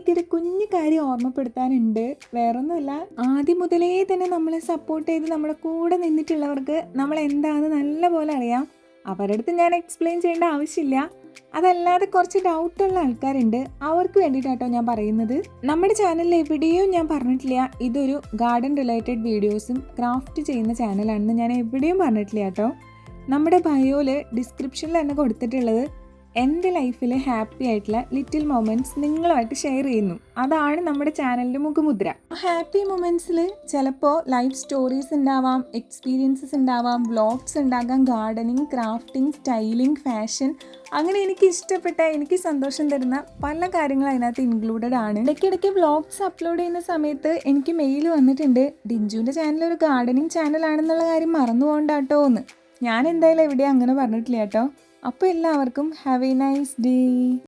എനിക്കൊരു കുഞ്ഞു കാര്യം ഓർമ്മപ്പെടുത്താനുണ്ട്. വേറൊന്നുമല്ല, ആദ്യം മുതലേ തന്നെ നമ്മളെ സപ്പോർട്ട് ചെയ്ത് നമ്മുടെ കൂടെ നിന്നിട്ടുള്ളവർക്ക് നമ്മളെന്താണെന്ന് നല്ലപോലെ അറിയാം. അവരുടെ അടുത്ത് ഞാൻ എക്സ്പ്ലെയിൻ ചെയ്യേണ്ട ആവശ്യമില്ല. അതല്ലാതെ കുറച്ച് ഡൗട്ടുള്ള ആൾക്കാരുണ്ട്, അവർക്ക് വേണ്ടിയിട്ടാട്ടോ ഞാൻ പറയുന്നത്. നമ്മുടെ ചാനലിൽ എവിടെയും ഞാൻ പറഞ്ഞിട്ടില്ല ഇതൊരു ഗാർഡൻ റിലേറ്റഡ് വീഡിയോസും ക്രാഫ്റ്റ് ചെയ്യുന്ന ചാനലാണെന്ന് ഞാൻ എവിടെയും പറഞ്ഞിട്ടില്ല കേട്ടോ. നമ്മുടെ ബയോയിൽ ഡിസ്ക്രിപ്ഷനിൽ തന്നെ കൊടുത്തിട്ടുള്ളത് എൻ്റെ ലൈഫിൽ ഹാപ്പി ആയിട്ടുള്ള ലിറ്റിൽ മൊമെൻറ്റ്സ് നിങ്ങളുമായിട്ട് ഷെയർ ചെയ്യുന്നു. അതാണ് നമ്മുടെ ചാനലിൻ്റെ മുഖമുദ്ര. ഹാപ്പി മൊമെൻറ്റ്സിൽ ചിലപ്പോൾ ലൈഫ് സ്റ്റോറീസ് ഉണ്ടാവാം, എക്സ്പീരിയൻസസ് ഉണ്ടാവാം, വ്ളോഗ്സ് ഉണ്ടാകാം, ഗാർഡനിങ്, ക്രാഫ്റ്റിംഗ്, സ്റ്റൈലിംഗ്, ഫാഷൻ, അങ്ങനെ എനിക്ക് ഇഷ്ടപ്പെട്ട, എനിക്ക് സന്തോഷം തരുന്ന പല കാര്യങ്ങളും അതിനകത്ത് ഇൻക്ലൂഡഡ് ആണ്. ഇടയ്ക്കിടയ്ക്ക് വ്ളോഗ്സ് അപ്ലോഡ് ചെയ്യുന്ന സമയത്ത് എനിക്ക് മെയിൽ വന്നിട്ടുണ്ട്, ഡിഞ്ചുവിൻ്റെ ചാനൽ ഒരു ഗാർഡനിങ് ചാനലാണെന്നുള്ള കാര്യം മറന്നു പോകണ്ടാട്ടോ എന്ന്. ഞാൻ എന്തായാലും എവിടെയും അങ്ങനെ പറഞ്ഞിട്ടില്ല കേട്ടോ. അപ്പോൾ എല്ലാവർക്കും ഹാവ് എ നൈസ് ഡേ.